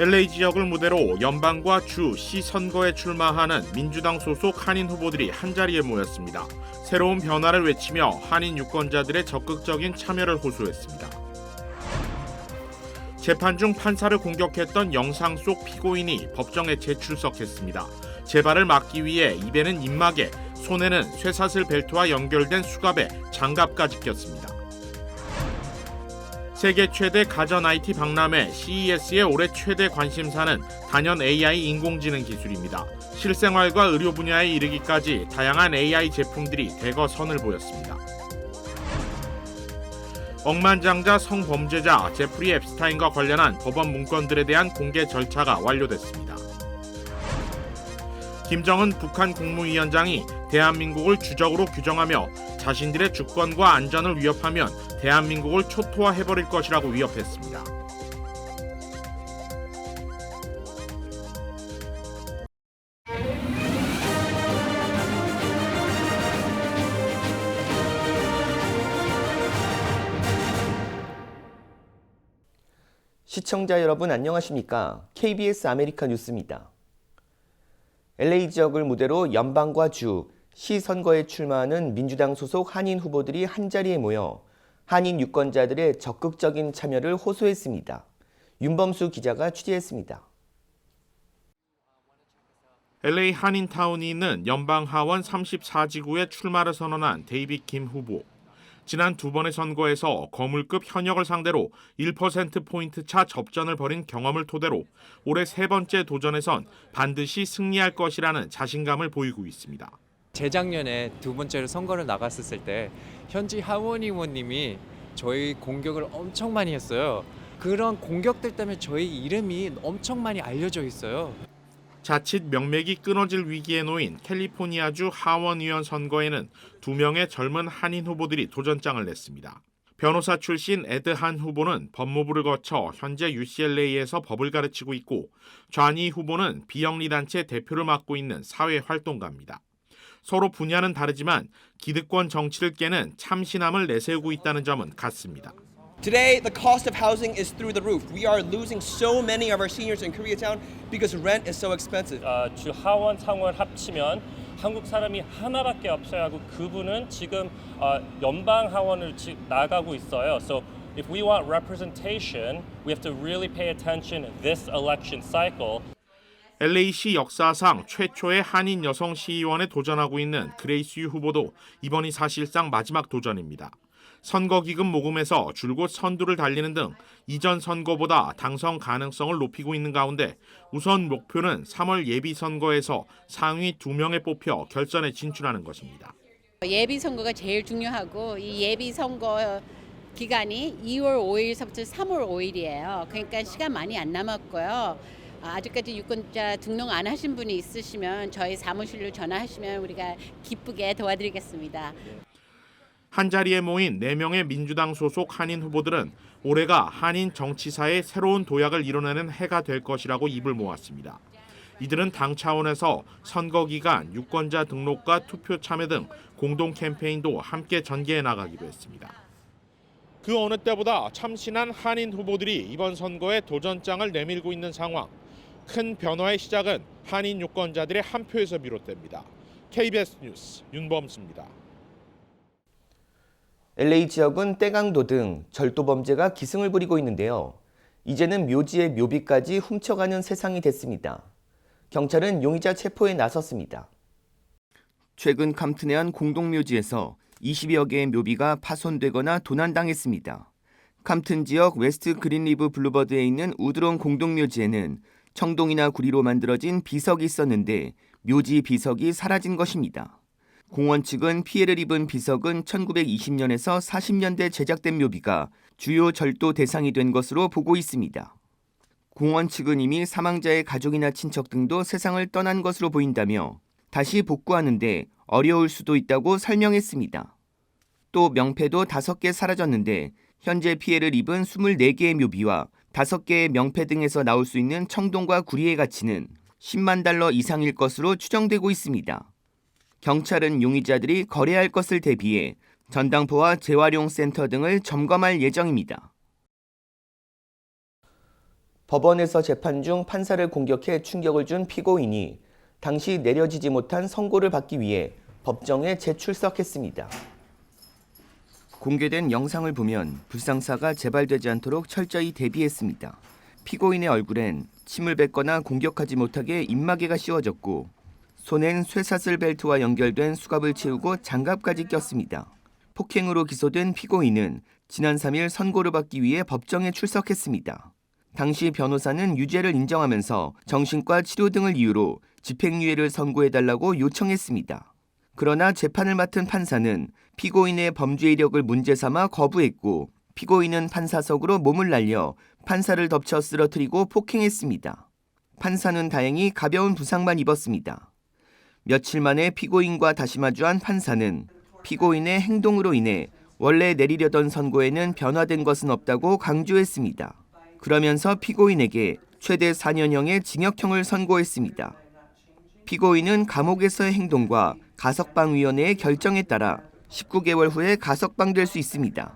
LA 지역을 무대로 연방과 주, 시 선거에 출마하는 민주당 소속 한인 후보들이 한자리에 모였습니다. 새로운 변화를 외치며 한인 유권자들의 적극적인 참여를 호소했습니다. 재판 중 판사를 공격했던 영상 속 피고인이 법정에 재출석했습니다. 재발을 막기 위해 입에는 입마개, 손에는 쇠사슬 벨트와 연결된 수갑에 장갑까지 꼈습니다. 세계 최대 가전 IT 박람회 CES의 올해 최대 관심사는 단연 AI 인공지능 기술입니다. 실생활과 의료 분야에 이르기까지 다양한 AI 제품들이 대거 선을 보였습니다. 억만장자 성범죄자 제프리 앱스타인과 관련한 법원 문건들에 대한 공개 절차가 완료됐습니다. 김정은 북한 국무위원장이 대한민국을 주적으로 규정하며 자신들의 주권과 안전을 위협하면 대한민국을 초토화해버릴 것이라고 위협했습니다. 시청자 여러분 안녕하십니까? KBS 아메리카 뉴스입니다. LA 지역을 무대로 연방과 주, 시 선거에 출마하는 민주당 소속 한인 후보들이 한자리에 모여 한인 유권자들의 적극적인 참여를 호소했습니다. 윤범수 기자가 취재했습니다. LA 한인타운이 있는 연방 하원 34지구에 출마를 선언한 데이빗 김 후보. 지난 두 번의 선거에서 거물급 현역을 상대로 1%포인트 차 접전을 벌인 경험을 토대로 올해 세 번째 도전에선 반드시 승리할 것이라는 자신감을 보이고 있습니다. 재작년에 두 번째로 선거를 나갔었을 때 현지 하원 의원님이 저희 공격을 엄청 많이 했어요. 그런 공격들 때문에 저희 이름이 엄청 많이 알려져 있어요. 자칫 명맥이 끊어질 위기에 놓인 캘리포니아주 하원의원 선거에는 두 명의 젊은 한인 후보들이 도전장을 냈습니다. 변호사 출신 에드 한 후보는 법무부를 거쳐 현재 UCLA에서 법을 가르치고 있고 좌니 후보는 비영리단체 대표를 맡고 있는 사회활동가입니다. 서로 분야는 다르지만 기득권 정치를 깨는 참신함을 내세우고 있다는 점은 같습니다. Today, the cost of housing is through the roof. We are losing so many of our seniors in Koreatown because rent is so expensive. 주 하원 상원 합치면 한국 사람이 하나밖에 없어야 하고 그분은 지금 연방 하원을 나가고 있어요. So if we want representation, we have to really pay attention this election cycle. LA시 역사상 최초의 한인 여성 시의원에 도전하고 있는 그레이스 유 후보도 이번이 사실상 마지막 도전입니다. 선거기금 모금에서 줄곧 선두를 달리는 등 이전 선거보다 당선 가능성을 높이고 있는 가운데 우선 목표는 3월 예비선거에서 상위 2명에 뽑혀 결선에 진출하는 것입니다. 예비선거가 제일 중요하고 이 예비선거 기간이 2월 5일서부터 3월 5일이에요. 그러니까 시간 많이 안 남았고요. 아직까지 유권자 등록 안 하신 분이 있으시면 저희 사무실로 전화하시면 우리가 기쁘게 도와드리겠습니다. 한자리에 모인 4명의 민주당 소속 한인 후보들은 올해가 한인 정치사의 새로운 도약을 이뤄내는 해가 될 것이라고 입을 모았습니다. 이들은 당 차원에서 선거 기간 유권자 등록과 투표 참여 등 공동 캠페인도 함께 전개해 나가기로 했습니다. 그 어느 때보다 참신한 한인 후보들이 이번 선거에 도전장을 내밀고 있는 상황. 큰 변화의 시작은 한인 유권자들의 한 표에서 비롯됩니다. KBS 뉴스 윤범수입니다. LA 지역은 떼강도 등 절도 범죄가 기승을 부리고 있는데요. 이제는 묘지의 묘비까지 훔쳐가는 세상이 됐습니다. 경찰은 용의자 체포에 나섰습니다. 최근 캄튼의 한 공동묘지에서 20여 개의 묘비가 파손되거나 도난당했습니다. 캄튼 지역 웨스트 그린리브 블루버드에 있는 우드론 공동묘지에는 청동이나 구리로 만들어진 비석이 있었는데 묘지 비석이 사라진 것입니다. 공원 측은 피해를 입은 비석은 1920년에서 40년대 제작된 묘비가 주요 절도 대상이 된 것으로 보고 있습니다. 공원 측은 이미 사망자의 가족이나 친척 등도 세상을 떠난 것으로 보인다며 다시 복구하는데 어려울 수도 있다고 설명했습니다. 또 명패도 5개 사라졌는데 현재 피해를 입은 24개의 묘비와 5개의 명패 등에서 나올 수 있는 청동과 구리의 가치는 10만 달러 이상일 것으로 추정되고 있습니다. 경찰은 용의자들이 거래할 것을 대비해 전당포와 재활용 센터 등을 점검할 예정입니다. 법원에서 재판 중 판사를 공격해 충격을 준 피고인이 당시 내려지지 못한 선고를 받기 위해 법정에 재출석했습니다. 공개된 영상을 보면 불상사가 재발되지 않도록 철저히 대비했습니다. 피고인의 얼굴엔 침을 뱉거나 공격하지 못하게 입마개가 씌워졌고 손엔 쇠사슬 벨트와 연결된 수갑을 채우고 장갑까지 꼈습니다. 폭행으로 기소된 피고인은 지난 3일 선고를 받기 위해 법정에 출석했습니다. 당시 변호사는 유죄를 인정하면서 정신과 치료 등을 이유로 집행유예를 선고해달라고 요청했습니다. 그러나 재판을 맡은 판사는 피고인의 범죄 이력을 문제 삼아 거부했고 피고인은 판사석으로 몸을 날려 판사를 덮쳐 쓰러뜨리고 폭행했습니다. 판사는 다행히 가벼운 부상만 입었습니다. 며칠 만에 피고인과 다시 마주한 판사는 피고인의 행동으로 인해 원래 내리려던 선고에는 변화된 것은 없다고 강조했습니다. 그러면서 피고인에게 최대 4년형의 징역형을 선고했습니다. 피고인은 감옥에서의 행동과 가석방위원회의 결정에 따라 19개월 후에 가석방될 수 있습니다.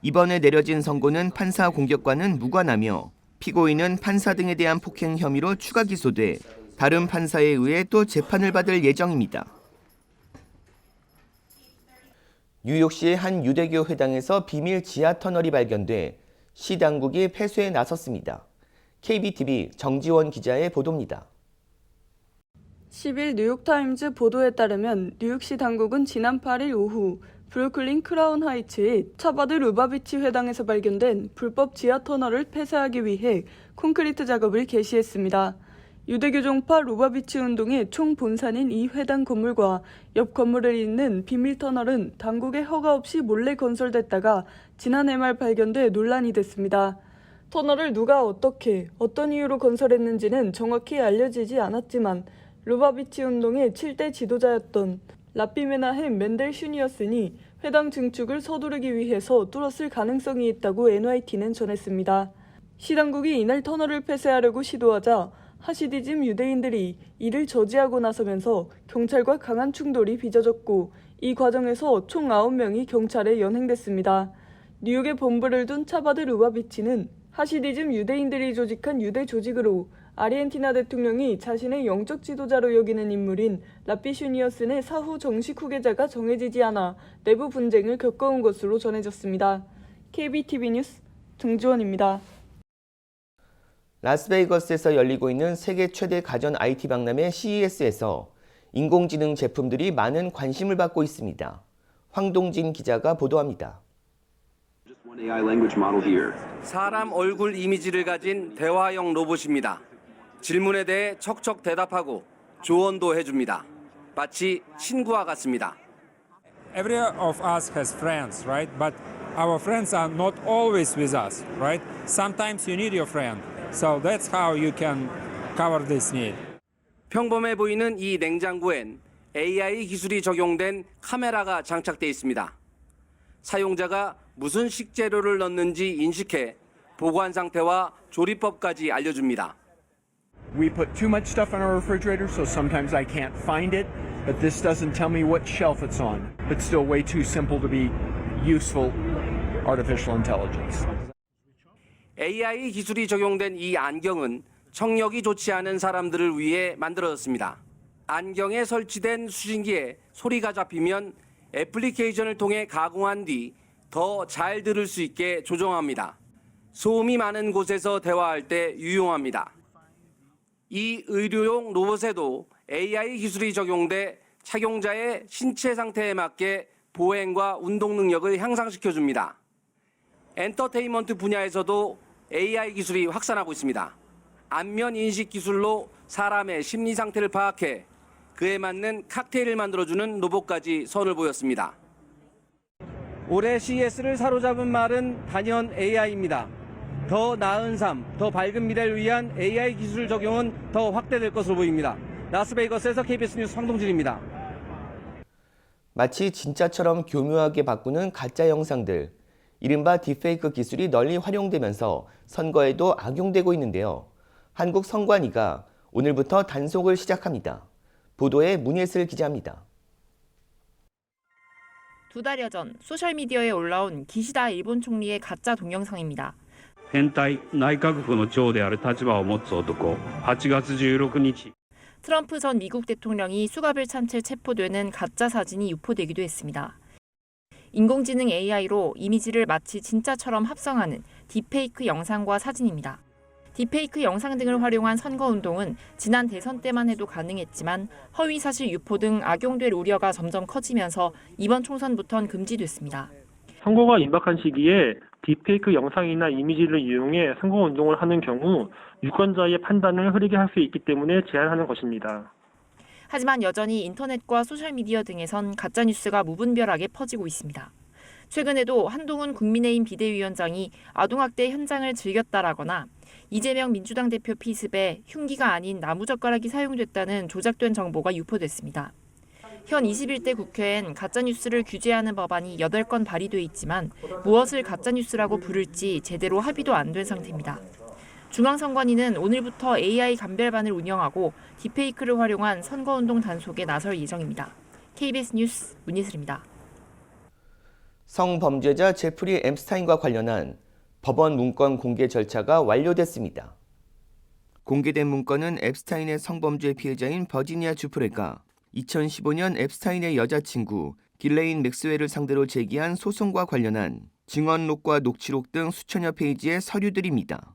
이번에 내려진 선고는 판사 공격과는 무관하며 피고인은 판사 등에 대한 폭행 혐의로 추가 기소돼 다른 판사에 의해 또 재판을 받을 예정입니다. 뉴욕시의 한 유대교 회당에서 비밀 지하 터널이 발견돼 시 당국이 폐쇄에 나섰습니다. KBTV 정지원 기자의 보도입니다. 10일 뉴욕타임즈 보도에 따르면 뉴욕시 당국은 지난 8일 오후 브루클린 크라운 하이츠의 차바드 루바비치 회당에서 발견된 불법 지하 터널을 폐쇄하기 위해 콘크리트 작업을 개시했습니다. 유대교 종파 루바비치 운동의 총 본산인 이 회당 건물과 옆 건물을 잇는 비밀 터널은 당국의 허가 없이 몰래 건설됐다가 지난해 말 발견돼 논란이 됐습니다. 터널을 누가 어떻게, 어떤 이유로 건설했는지는 정확히 알려지지 않았지만 루바비치 운동의 7대 지도자였던 라비 메나헴 맨델 슈니어슨이 회당 증축을 서두르기 위해서 뚫었을 가능성이 있다고 NYT는 전했습니다. 시당국이 이날 터널을 폐쇄하려고 시도하자 하시디즘 유대인들이 이를 저지하고 나서면서 경찰과 강한 충돌이 빚어졌고 이 과정에서 총 9명이 경찰에 연행됐습니다. 뉴욕에 본부를 둔 차바드 루바비치는 하시디즘 유대인들이 조직한 유대 조직으로 아르헨티나 대통령이 자신의 영적 지도자로 여기는 인물인 라비 슈니어슨의 사후 정식 후계자가 정해지지 않아 내부 분쟁을 겪어온 것으로 전해졌습니다. KBTV 뉴스 정지원입니다. 라스베이거스에서 열리고 있는 세계 최대 가전 IT 박람회 CES에서 인공지능 제품들이 많은 관심을 받고 있습니다. 황동진 기자가 보도합니다. 사람 얼굴 이미지를 가진 대화형 로봇입니다. 질문에 대해 척척 대답하고 조언도 해줍니다. 마치 친구와 같습니다. Every of us has friends, right? But our friends are not always with us, right? Sometimes you need your friend. So that's how you can cover this need. 평범해 보이는 이 냉장고엔 AI 기술이 적용된 카메라가 장착돼 있습니다. 사용자가 무슨 식재료를 넣는지 인식해 보관 상태와 조리법까지 알려줍니다. We put too much stuff on our refrigerator, so sometimes I can't find it, but this doesn't tell me what shelf it's on. It's still way too simple to be useful artificial intelligence. AI 기술이 적용된 이 안경은 청력이 좋지 않은 사람들을 위해 만들어졌습니다. 안경에 설치된 수신기에 소리가 잡히면 애플리케이션을 통해 가공한 뒤 더 잘 들을 수 있게 조정합니다. 소음이 많은 곳에서 대화할 때 유용합니다. 이 의료용 로봇에도 AI 기술이 적용돼 착용자의 신체 상태에 맞게 보행과 운동 능력을 향상시켜줍니다. 엔터테인먼트 분야에서도 AI 기술이 확산하고 있습니다. 안면 인식 기술로 사람의 심리 상태를 파악해 그에 맞는 칵테일을 만들어주는 로봇까지 선을 보였습니다. 올해 CES를 사로잡은 말은 단연 AI입니다. 더 나은 삶, 더 밝은 미래를 위한 AI 기술 적용은 더 확대될 것으로 보입니다. 라스베이거스에서 KBS 뉴스 황동진입니다. 마치 진짜처럼 교묘하게 바꾸는 가짜 영상들, 이른바 딥페이크 기술이 널리 활용되면서 선거에도 악용되고 있는데요. 한국 선관위가 오늘부터 단속을 시작합니다. 보도에 문예슬 기자입니다. 2달여 전 소셜미디어에 올라온 기시다 일본 총리의 가짜 동영상입니다. 変態内閣府の長である立場を持つ男8月16日 트럼프 전 미국 대통령이 수갑을 찬 채 체포되는 가짜 사진이 유포되기도 했습니다. 인공지능 AI로 이미지를 마치 진짜처럼 합성하는 딥페이크 영상과 사진입니다. 딥페이크 영상 등을 활용한 선거운동은 지난 대선 때만 해도 가능했지만 허위사실 유포 등 악용될 우려가 점점 커지면서 이번 총선부턴 금지됐습니다. 선거가 임박한 시기에 딥페이크 영상이나 이미지를 이용해 선거운동을 하는 경우 유권자의 판단을 흐리게 할 수 있기 때문에 제한하는 것입니다. 하지만 여전히 인터넷과 소셜미디어 등에선 가짜뉴스가 무분별하게 퍼지고 있습니다. 최근에도 한동훈 국민의힘 비대위원장이 아동학대 현장을 즐겼다라거나 이재명 민주당 대표 피습에 흉기가 아닌 나무젓가락이 사용됐다는 조작된 정보가 유포됐습니다. 현 21대 국회엔 가짜뉴스를 규제하는 법안이 8건 발의돼 있지만 무엇을 가짜뉴스라고 부를지 제대로 합의도 안 된 상태입니다. 중앙선관위는 오늘부터 AI 감별반을 운영하고 딥페이크를 활용한 선거운동 단속에 나설 예정입니다. KBS 뉴스 문예슬입니다. 성범죄자 제프리 앰스타인과 관련한 법원 문건 공개 절차가 완료됐습니다. 공개된 문건은 앰스타인의 성범죄 피해자인 버지니아 주프레가 2015년 앰스타인의 여자친구 길레인 맥스웰을 상대로 제기한 소송과 관련한 증언록과 녹취록 등 수천여 페이지의 서류들입니다.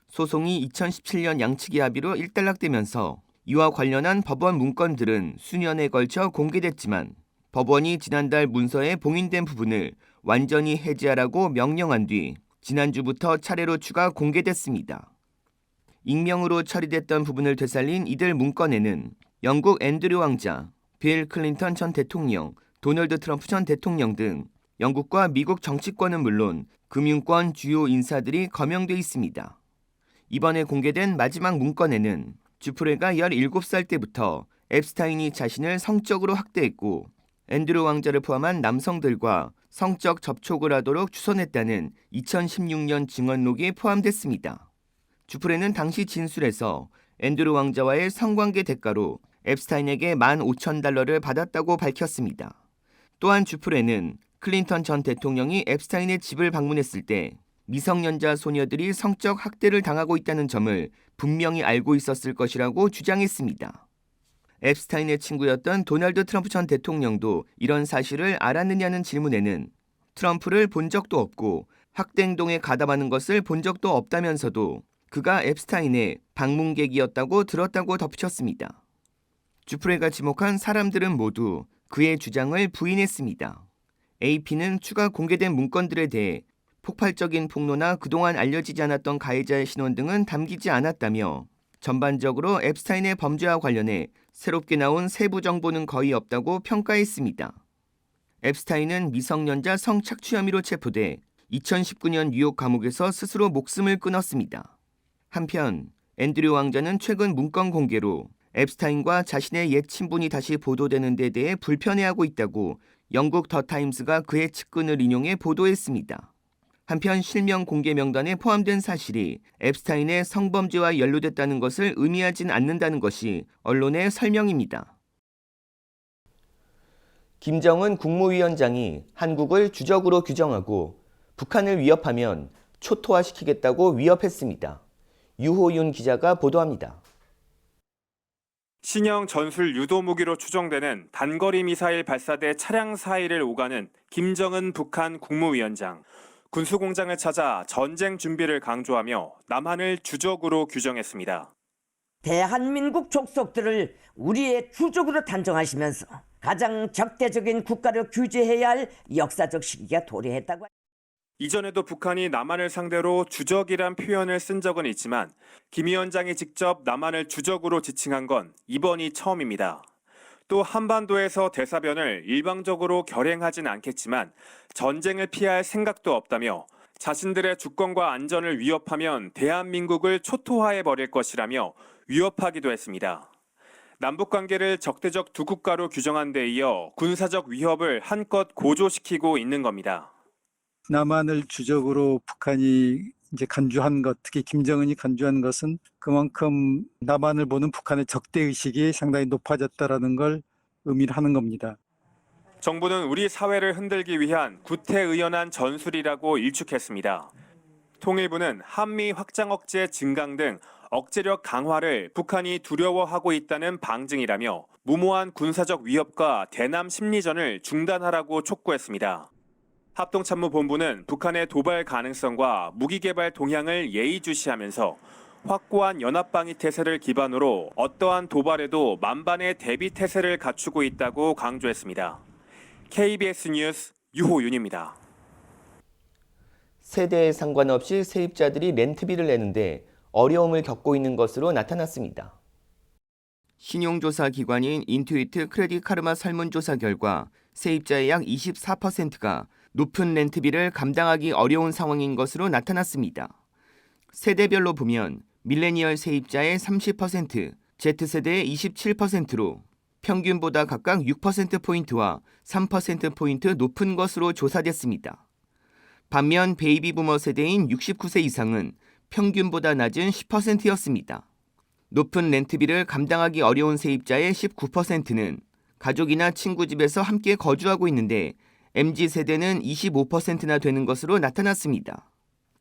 소송이 2017년 양측의 합의로 일단락되면서 이와 관련한 법원 문건들은 수년에 걸쳐 공개됐지만 법원이 지난달 문서에 봉인된 부분을 완전히 해제하라고 명령한 뒤 지난주부터 차례로 추가 공개됐습니다. 익명으로 처리됐던 부분을 되살린 이들 문건에는 영국 앤드류 왕자, 빌 클린턴 전 대통령, 도널드 트럼프 전 대통령 등 영국과 미국 정치권은 물론 금융권 주요 인사들이 거명돼 있습니다. 이번에 공개된 마지막 문건에는 주프레가 17살 때부터 앰스타인이 자신을 성적으로 학대했고 앤드류 왕자를 포함한 남성들과 성적 접촉을 하도록 추선했다는 2016년 증언록이 포함됐습니다. 주프레는 당시 진술에서 앤드류 왕자와의 성관계 대가로 앰스타인에게 $15,000를 받았다고 밝혔습니다. 또한 주프레는 클린턴 전 대통령이 앰스타인의 집을 방문했을 때 미성년자 소녀들이 성적 학대를 당하고 있다는 점을 분명히 알고 있었을 것이라고 주장했습니다. 앰스타인의 친구였던 도널드 트럼프 전 대통령도 이런 사실을 알았느냐는 질문에는 트럼프를 본 적도 없고 학대 행동에 가담하는 것을 본 적도 없다면서도 그가 앰스타인의 방문객이었다고 들었다고 덧붙였습니다. 주프레가 지목한 사람들은 모두 그의 주장을 부인했습니다. AP는 추가 공개된 문건들에 대해 폭발적인 폭로나 그동안 알려지지 않았던 가해자의 신원 등은 담기지 않았다며 전반적으로 앰스타인의 범죄와 관련해 새롭게 나온 세부 정보는 거의 없다고 평가했습니다. 앰스타인은 미성년자 성착취 혐의로 체포돼 2019년 뉴욕 감옥에서 스스로 목숨을 끊었습니다. 한편 앤드류 왕자는 최근 문건 공개로 앰스타인과 자신의 옛 친분이 다시 보도되는 데 대해 불편해하고 있다고 영국 더 타임스가 그의 측근을 인용해 보도했습니다. 한편 실명 공개 명단에 포함된 사실이 앰스타인의 성범죄와 연루됐다는 것을 의미하진 않는다는 것이 언론의 설명입니다. 김정은 국무위원장이 한국을 주적으로 규정하고 북한을 위협하면 초토화시키겠다고 위협했습니다. 유호윤 기자가 보도합니다. 신형 전술 유도 무기로 추정되는 단거리 미사일 발사대 차량 사이를 오가는 김정은 북한 국무위원장. 군수공장을 찾아 전쟁 준비를 강조하며 남한을 주적으로 규정했습니다. 대한민국 족속들을 우리의 주적으로 단정하시면서 가장 적대적인 국가를 규제해야 할 역사적 시기가 도래했다고. 이전에도 북한이 남한을 상대로 주적이란 표현을 쓴 적은 있지만 김 위원장이 직접 남한을 주적으로 지칭한 건 이번이 처음입니다. 또 한반도에서 대사변을 일방적으로 결행하진 않겠지만 전쟁을 피할 생각도 없다며 자신들의 주권과 안전을 위협하면 대한민국을 초토화해버릴 것이라며 위협하기도 했습니다. 남북관계를 적대적 두 국가로 규정한 데 이어 군사적 위협을 한껏 고조시키고 있는 겁니다. 남한을 주적으로 북한이 이제 간주한 것, 특히 김정은이 간주한 것은 그만큼 남한을 보는 북한의 적대의식이 상당히 높아졌다라는 걸 의미를 하는 겁니다. 정부는 우리 사회를 흔들기 위한 구태의연한 전술이라고 일축했습니다. 통일부는 한미 확장 억제 증강 등 억제력 강화를 북한이 두려워하고 있다는 방증이라며 무모한 군사적 위협과 대남 심리전을 중단하라고 촉구했습니다. 합동참모본부는 북한의 도발 가능성과 무기 개발 동향을 예의주시하면서 확고한 연합방위 태세를 기반으로 어떠한 도발에도 만반의 대비 태세를 갖추고 있다고 강조했습니다. KBS 뉴스 유호윤입니다. 세대에 상관없이 세입자들이 렌트비를 내는데 어려움을 겪고 있는 것으로 나타났습니다. 신용조사 기관인 인투이트 크레딧 카르마 설문조사 결과 세입자의 약 24%가 높은 렌트비를 감당하기 어려운 상황인 것으로 나타났습니다. 세대별로 보면 밀레니얼 세입자의 30%, Z세대의 27%로 평균보다 각각 6%포인트와 3%포인트 높은 것으로 조사됐습니다. 반면 베이비부머 세대인 69세 이상은 평균보다 낮은 10%였습니다. 높은 렌트비를 감당하기 어려운 세입자의 19%는 가족이나 친구 집에서 함께 거주하고 있는데 MZ세대는 25%나 되는 것으로 나타났습니다.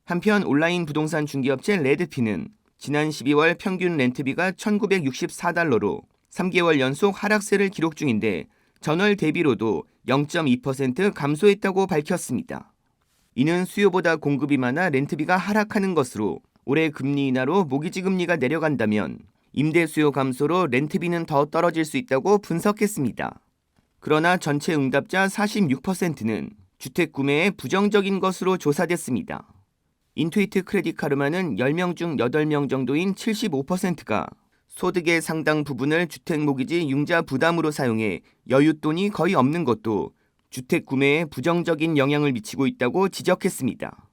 한편 온라인 부동산 중개업체 레드피는 지난 12월 평균 렌트비가 $1,964로 3개월 연속 하락세를 기록 중인데 전월 대비로도 0.2% 감소했다고 밝혔습니다. 이는 수요보다 공급이 많아 렌트비가 하락하는 것으로 올해 금리 인하로 모기지 금리가 내려간다면 임대 수요 감소로 렌트비는 더 떨어질 수 있다고 분석했습니다. 그러나 전체 응답자 46%는 주택 구매에 부정적인 것으로 조사됐습니다. 인투이트 크레딧 카르마는 10명 중 8명 정도인 75%가 소득의 상당 부분을 주택 모기지 융자 부담으로 사용해 여윳돈이 거의 없는 것도 주택 구매에 부정적인 영향을 미치고 있다고 지적했습니다.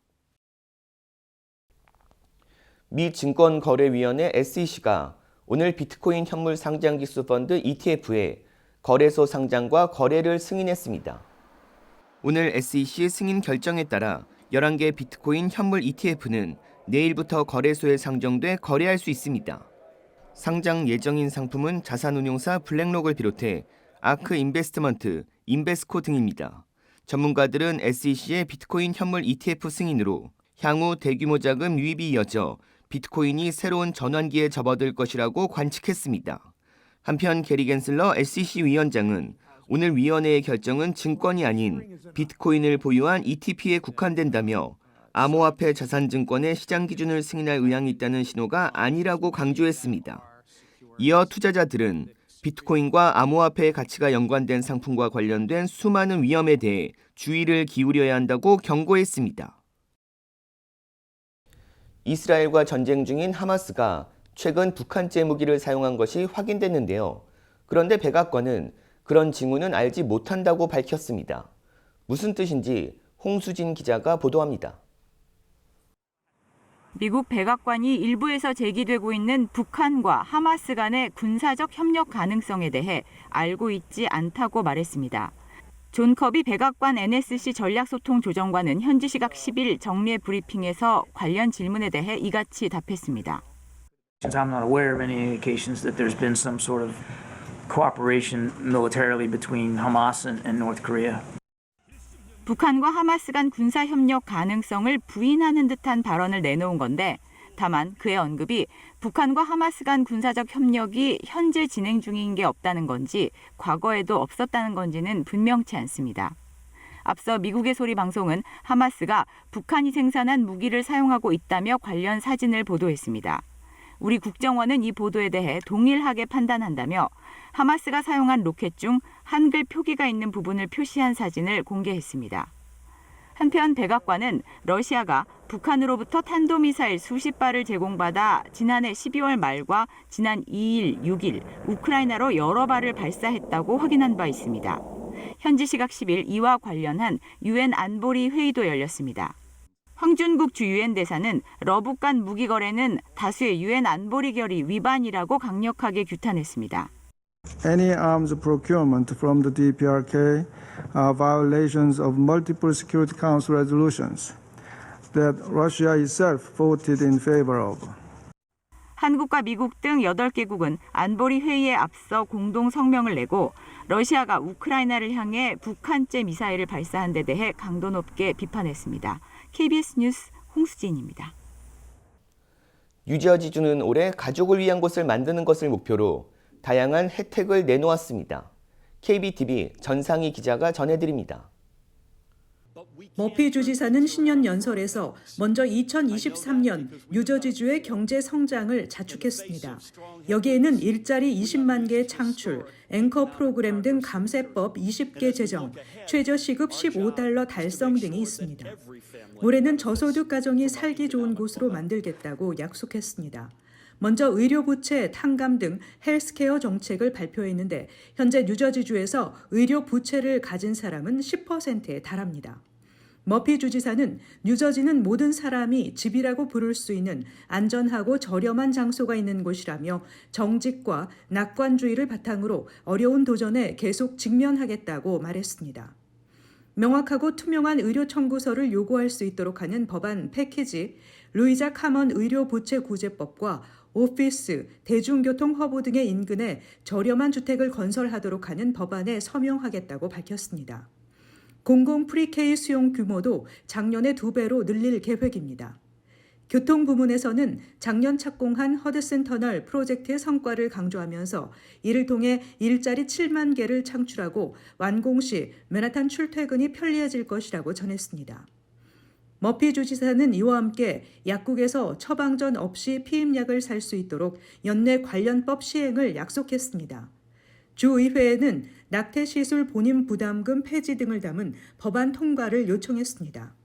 미 증권거래위원회 SEC가 오늘 비트코인 현물 상장기수 펀드 ETF의 거래소 상장과 거래를 승인했습니다. 오늘 SEC 승인 결정에 따라 11개 비트코인 현물 ETF는 내일부터 거래소에 상정돼 거래할 수 있습니다. 상장 예정인 상품은 자산운용사 블랙록을 비롯해 아크 인베스트먼트, 인베스코 등입니다. 전문가들은 SEC의 비트코인 현물 ETF 승인으로 향후 대규모 자금 유입이 이어져 비트코인이 새로운 전환기에 접어들 것이라고 관측했습니다. 한편 게리 겐슬러 SEC 위원장은 오늘 위원회의 결정은 증권이 아닌 비트코인을 보유한 ETP에 국한된다며 암호화폐 자산증권의 시장 기준을 승인할 의향이 있다는 신호가 아니라고 강조했습니다. 이어 투자자들은 비트코인과 암호화폐의 가치가 연관된 상품과 관련된 수많은 위험에 대해 주의를 기울여야 한다고 경고했습니다. 이스라엘과 전쟁 중인 하마스가 최근 북한제 무기를 사용한 것이 확인됐는데요. 그런데 백악관은 그런 징후는 알지 못한다고 밝혔습니다. 무슨 뜻인지 홍수진 기자가 보도합니다. 미국 백악관이 일부에서 제기되고 있는 북한과 하마스 간의 군사적 협력 가능성에 대해 알고 있지 않다고 말했습니다. 존 커비 백악관 NSC 전략소통조정관은 현지 시각 10일 정례 브리핑에서 관련 질문에 대해 이같이 답했습니다. I'm not aware of any indications that there's been some sort of cooperation militarily between Hamas and North Korea. 북한과 하마스 간 군사 협력 가능성을 부인하는 듯한 발언을 내놓은 건데 다만 그의 언급이 북한과 하마스 간 군사적 협력이 현재 진행 중인 게 없다는 건지 과거에도 없었다는 건지는 분명치 않습니다. 앞서 미국의 소리 방송은 하마스가 북한이 생산한 무기를 사용하고 있다며 관련 사진을 보도했습니다. 우리 국정원은 이 보도에 대해 동일하게 판단한다며 하마스가 사용한 로켓 중 한글 표기가 있는 부분을 표시한 사진을 공개했습니다. 한편 백악관은 러시아가 북한으로부터 탄도미사일 수십 발을 제공받아 지난해 12월 말과 지난 2일, 6일 우크라이나로 여러 발을 발사했다고 확인한 바 있습니다. 현지 시각 10일 이와 관련한 유엔 안보리 회의도 열렸습니다. 황준국 주 유엔 대사는 러북 간 무기 거래는 다수의 유엔 안보리 결의 위반이라고 강력하게 규탄했습니다. Any arms procurement from the DPRK are violations of multiple Security Council resolutions that Russia itself voted in favor of. 한국과 미국 등 8개국은 안보리 회의에 앞서 공동 성명을 내고 러시아가 우크라이나를 향해 북한제 미사일을 발사한 데 대해 강도 높게 비판했습니다. KBS 뉴스 홍수진입니다. 뉴저지주는 올해 가족을 위한 곳을 만드는 것을 목표로 다양한 혜택을 내놓았습니다. KBTV 전상희 기자가 전해드립니다. 머피 주지사는 신년 연설에서 먼저 2023년 뉴저지주의 경제 성장을 자축했습니다. 여기에는 일자리 20만 개 창출, 앵커 프로그램 등 감세법 20개 제정, 최저시급 $15 달성 등이 있습니다. 올해는 저소득 가정이 살기 좋은 곳으로 만들겠다고 약속했습니다. 먼저 의료 부채, 탕감 등 헬스케어 정책을 발표했는데 현재 뉴저지주에서 의료 부채를 가진 사람은 10%에 달합니다. 머피 주지사는 뉴저지는 모든 사람이 집이라고 부를 수 있는 안전하고 저렴한 장소가 있는 곳이라며 정직과 낙관주의를 바탕으로 어려운 도전에 계속 직면하겠다고 말했습니다. 명확하고 투명한 의료 청구서를 요구할 수 있도록 하는 법안 패키지, 루이자 카먼 의료 부채 구제법과 오피스, 대중교통 허브 등의 인근에 저렴한 주택을 건설하도록 하는 법안에 서명하겠다고 밝혔습니다. 공공 프리케이 수용 규모도 작년의 2배로 늘릴 계획입니다. 교통 부문에서는 작년 착공한 허드슨 터널 프로젝트의 성과를 강조하면서 이를 통해 일자리 7만 개를 창출하고 완공 시 맨하탄 출퇴근이 편리해질 것이라고 전했습니다. 머피 주지사는 이와 함께 약국에서 처방전 없이 피임약을 살 수 있도록 연내 관련법 시행을 약속했습니다. 주의회에는 낙태시술 본인 부담금 폐지 등을 담은 법안 통과를 요청했습니다.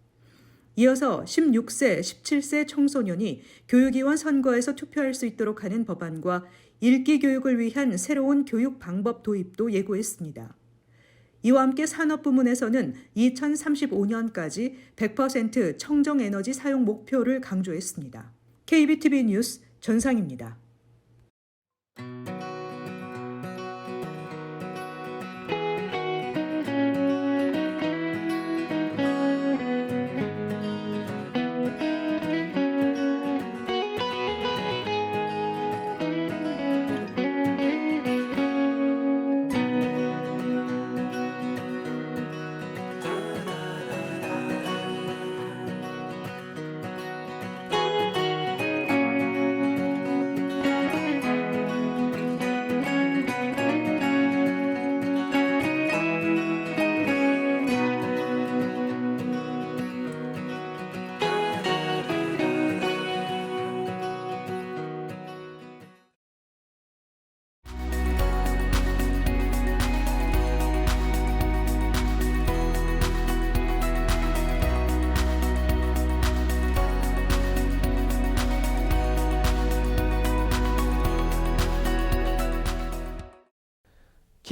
이어서 16세, 17세 청소년이 교육위원 선거에서 투표할 수 있도록 하는 법안과 읽기 교육을 위한 새로운 교육 방법 도입도 예고했습니다. 이와 함께 산업 부문에서는 2035년까지 100% 청정에너지 사용 목표를 강조했습니다. KBTV 뉴스 전상입니다.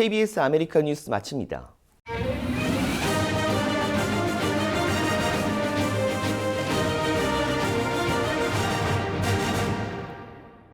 KBS 아메리카 뉴스 마칩니다.